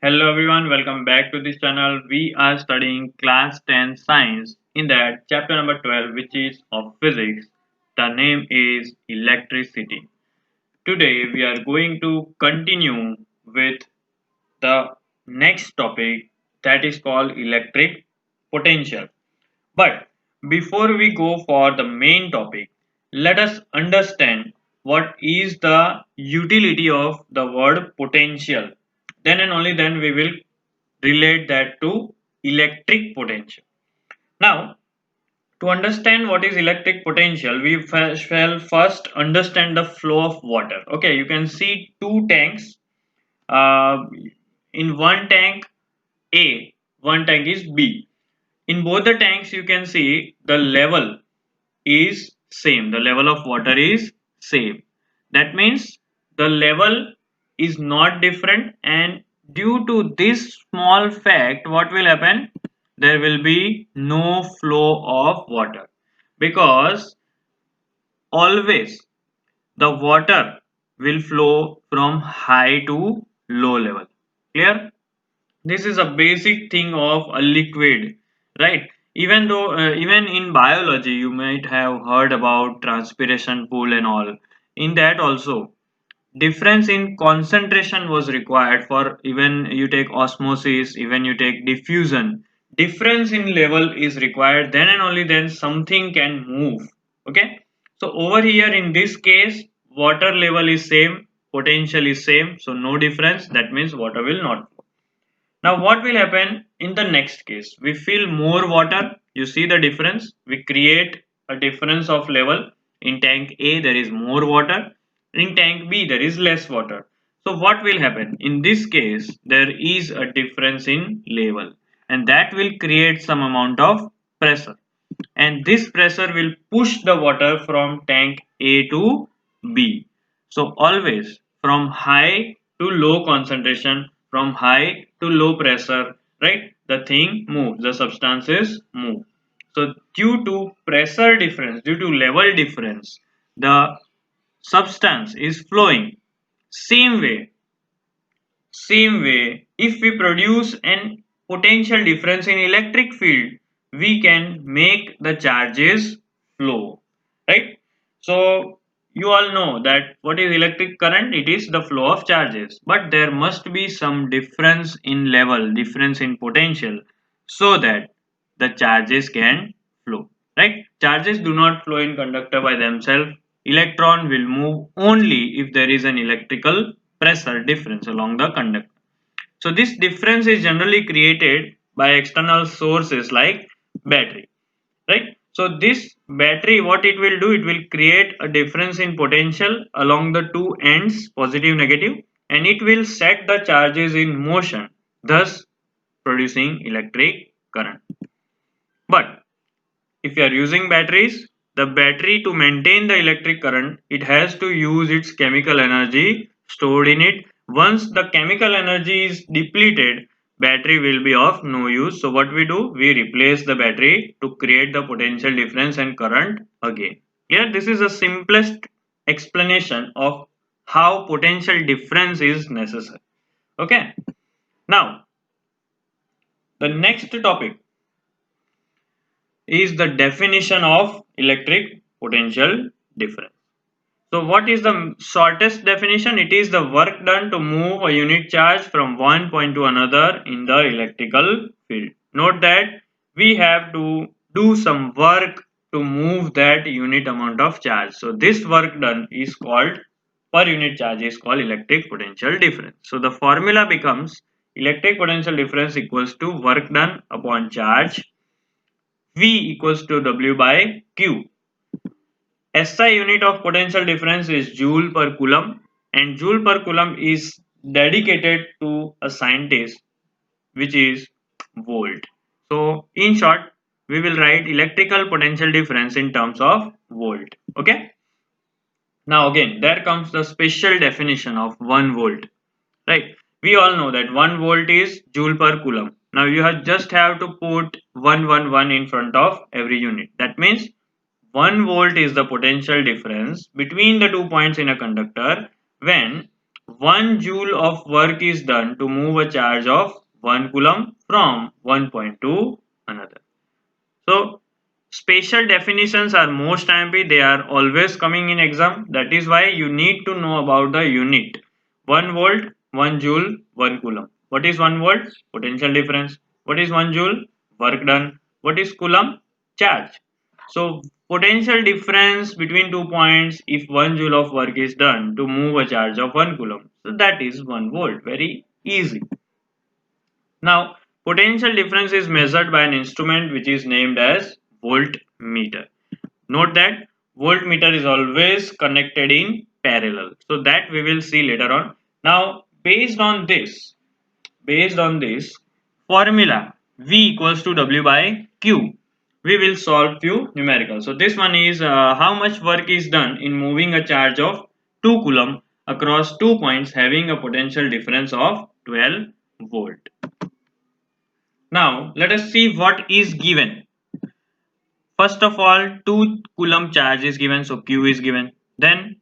Hello everyone, welcome back to this channel. We are studying class 10 science in that chapter number 12 which is of physics. The name is electricity. Today we are going to continue with the next topic that is called electric potential. But before we go for the main topic, let us understand what is the utility of the word potential. Then and only then we will relate that to electric potential. Now, to understand what is electric potential, we shall first understand the flow of water. Okay, you can see two tanks. Uh, in one tank A, one tank is B. In both the tanks, you can see the level is same. The level of water is same. That means the level is not different, and due to this small fact, what will happen? There will be no flow of water because always the water will flow from high to low level. Clear? This is a basic thing of a liquid, right? Even in biology you might have heard about transpiration pool and all. In that also difference in concentration was required. For even you take osmosis, even you take diffusion, difference in level is required, then and only then something can move. Okay, so over here in this case water level is same, potential is same, so no difference, that means water will not flow. Now what will happen in the next case? We fill more water. You see the difference? We create a difference of level. In tank A there is more water. In tank B there is less water. So what will happen? In this case there is a difference in level, and that will create some amount of pressure. And this pressure will push the water from tank A to B. So always from high to low concentration, from high to low pressure, right? The thing moves, the substances move. So due to pressure difference, due to level difference, the substance is flowing. Same way, if we produce an potential difference in electric field, we can make the charges flow, right? So you all know that what is electric current? It is the flow of charges, but there must be some difference in level, difference in potential, so that the charges can flow, right? Charges do not flow in conductor by themselves. Electron will move only if there is an electrical pressure difference along the conductor. So this difference is generally created by external sources like battery, right? So this battery, what it will do, it will create a difference in potential along the two ends, positive, negative, and it will set the charges in motion, thus producing electric current. But if you are using batteries, the battery, to maintain the electric current, it has to use its chemical energy stored in it. Once the chemical energy is depleted, battery will be of no use. So what we do, we replace the battery to create the potential difference and current again. Here this is the simplest explanation of how potential difference is necessary. Okay, now the next topic is the definition of electric potential difference. So what is the shortest definition? It is the work done to move a unit charge from one point to another in the electrical field. Note that we have to do some work to move that unit amount of charge. So this work done is called, per unit charge is called electric potential difference. So the formula becomes electric potential difference equals to work done upon charge, V equals to W by Q. SI unit of potential difference is joule per coulomb, and joule per coulomb is dedicated to a scientist, which is volt. So in short, we will write electrical potential difference in terms of volt. Okay. Now again, there comes the special definition of 1 volt. Right. We all know that 1 volt is joule per coulomb. Now you just have to put 111 in front of every unit. That means 1 volt is the potential difference between the 2 points in a conductor when 1 joule of work is done to move a charge of 1 coulomb from one point to another. So special definitions are most IMP, they are always coming in exam. That is why you need to know about the unit. 1 volt, 1 joule, 1 coulomb. What is 1 volt? Potential difference. What is 1 joule? Work done. What is coulomb? Charge. So potential difference between 2 points if 1 joule of work is done to move a charge of 1 coulomb. So that is 1 volt. Very easy. Now, potential difference is measured by an instrument which is named as voltmeter. Note that voltmeter is always connected in parallel. So that we will see later on. Now, based on this formula V equals to W by Q, we will solve few numericals. So this one is how much work is done in moving a charge of 2 coulomb across 2 points having a potential difference of 12 volt. Now let us see what is given. First of all, 2 coulomb charge is given, so Q is given. Then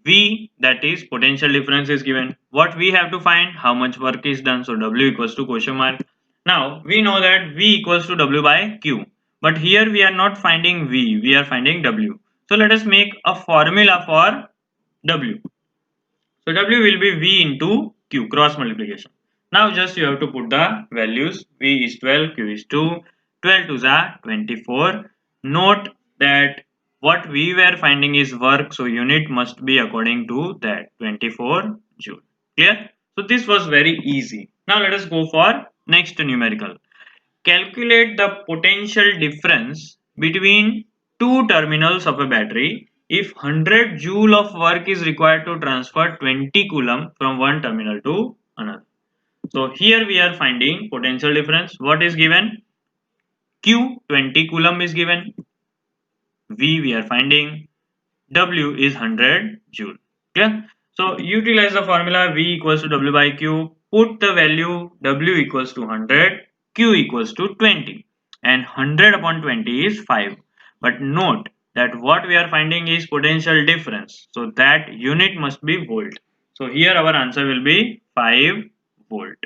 V, that is potential difference, is given. What we have to find? How much work is done, so W equals to question mark. Now we know that V equals to W by Q, but here we are not finding V, we are finding W. So let us make a formula for W. So W will be V into Q, cross multiplication. Now just you have to put the values. V is 12, Q is 2, 12 2s are 24. Note that what we were finding is work, so unit must be according to that, 24 joule. Clear? So this was very easy. Now let us go for next numerical. Calculate the potential difference between two terminals of a battery if 100 joule of work is required to transfer 20 coulomb from one terminal to another. So here we are finding potential difference. What is given? Q 20 coulomb is given. V we are finding. W is 100 joule. Clear? So utilize the formula V equals to W by Q. Put the value W equals to 100, Q equals to 20, and 100 upon 20 is 5. But note that what we are finding is potential difference. So that unit must be volt. So here our answer will be 5 volt.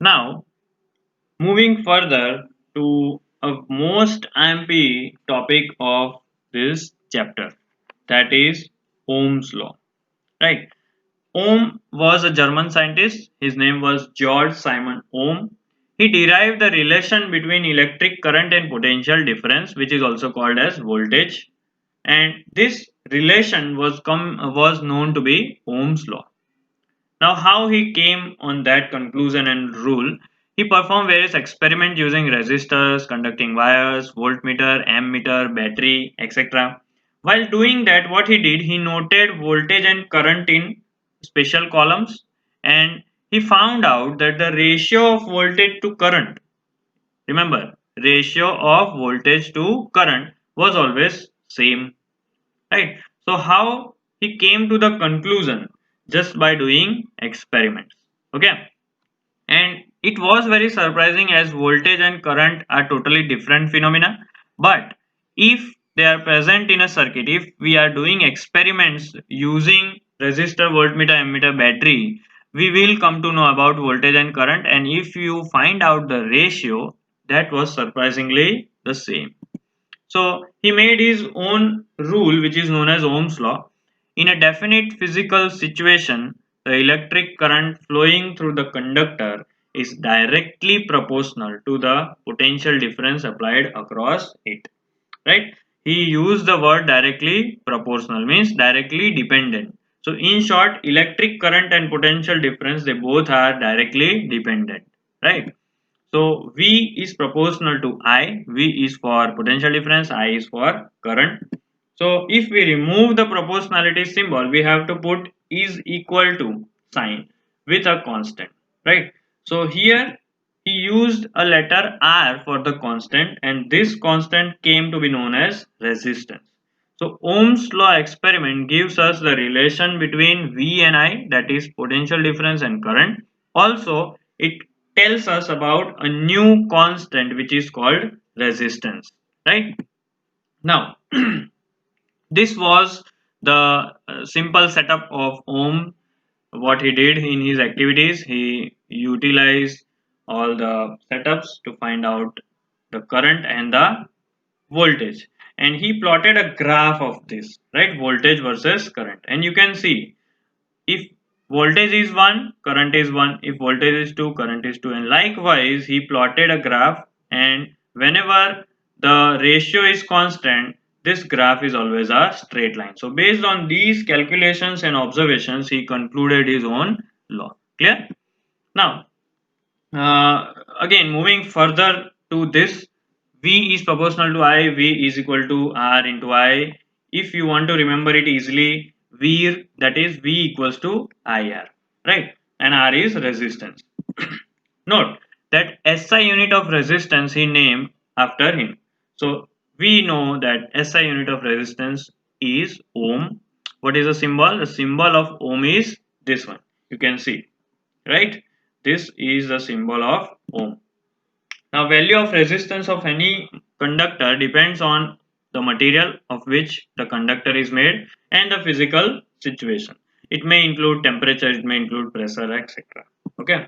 Now moving further to a most IMP topic of this chapter, that is Ohm's law. Right? Ohm was a German scientist. His name was George Simon Ohm. He derived the relation between electric current and potential difference, which is also called as voltage. And this relation was known to be Ohm's law. Now, how he came on that conclusion and rule? He performed various experiments using resistors, conducting wires, voltmeter, ammeter, battery, etc. While doing that, what he did, he noted voltage and current in special columns, and he found out that the ratio of voltage to current, remember, ratio of voltage to current was always same, right? So how he came to the conclusion? Just by doing experiments. Okay, and it was very surprising as voltage and current are totally different phenomena, but if they are present in a circuit, if we are doing experiments using resistor, voltmeter, ammeter, battery, we will come to know about voltage and current, and if you find out the ratio, that was surprisingly the same. So he made his own rule, which is known as Ohm's law. In a definite physical situation, the electric current flowing through the conductor is directly proportional to the potential difference applied across it. Right? He used the word directly proportional, means directly dependent. So in short, electric current and potential difference, they both are directly dependent. Right? So V is proportional to I. V is for potential difference, I is for current. So if we remove the proportionality symbol, we have to put is equal to sign with a constant, right? So here he used a letter R for the constant, and this constant came to be known as resistance. So Ohm's law experiment gives us the relation between V and I, that is potential difference and current. Also, it tells us about a new constant which is called resistance, right? Now this was the simple setup of Ohm. What he did in his activities, he utilized all the setups to find out the current and the voltage, and he plotted a graph of this, right? Voltage versus current, and you can see if voltage is 1, current is 1, if voltage is 2, current is 2, and likewise he plotted a graph, and whenever the ratio is constant, this graph is always a straight line. So based on these calculations and observations, he concluded his own law. Clear? Now again, moving further to this, V is proportional to I, V is equal to R into I. If you want to remember it easily, V, that is V equals to IR, right? And R is resistance. Note that SI unit of resistance he named after him. So we know that SI unit of resistance is ohm. What is the symbol? The symbol of ohm is this one. You can see, right? This is the symbol of ohm. Now value of resistance of any conductor depends on the material of which the conductor is made and the physical situation. It may include temperature, it may include pressure, etc. Okay.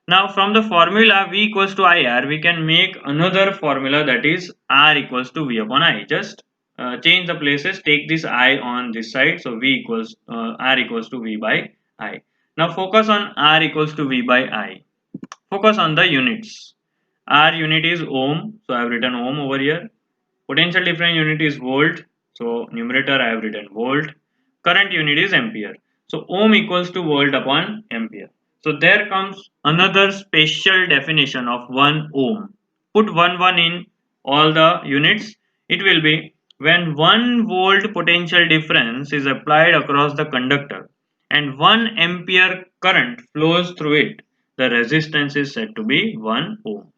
Now from the formula V equals to IR, we can make another formula, that is R equals to V upon I. Just change the places, take this I on this side, so V equals R equals to V by I. Now focus on R equals to V by I. Focus on the units. R unit is ohm, so I have written ohm over here. Potential difference unit is volt, so numerator I have written volt. Current unit is ampere, so ohm equals to volt upon ampere. So there comes another special definition of 1 ohm. Put 1 in all the units. It will be when 1 volt potential difference is applied across the conductor and 1 ampere current flows through it, the resistance is said to be 1 ohm.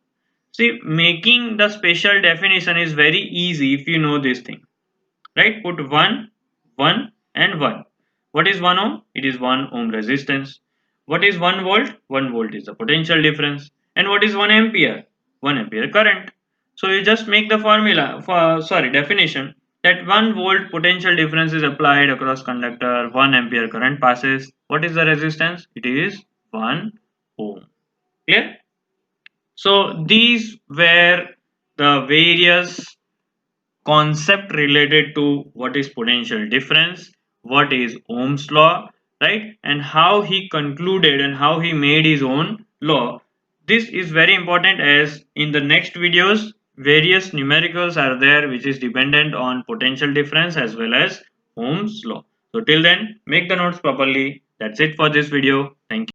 See, making the special definition is very easy if you know this thing, right? Put 1, 1 and 1. What is 1 ohm? It is 1 ohm resistance. What is 1 volt? 1 volt is the potential difference. And what is 1 ampere? 1 ampere current. So you just make the formula, definition, that 1 volt potential difference is applied across conductor, 1 ampere current passes. What is the resistance? It is 1 ohm. Clear? So these were the various concept related to what is potential difference, what is Ohm's law, right, and how he concluded and how he made his own law. This is very important, as in the next videos various numericals are there which is dependent on potential difference as well as Ohm's law. So till then, make the notes properly. That's it for this video. Thank you.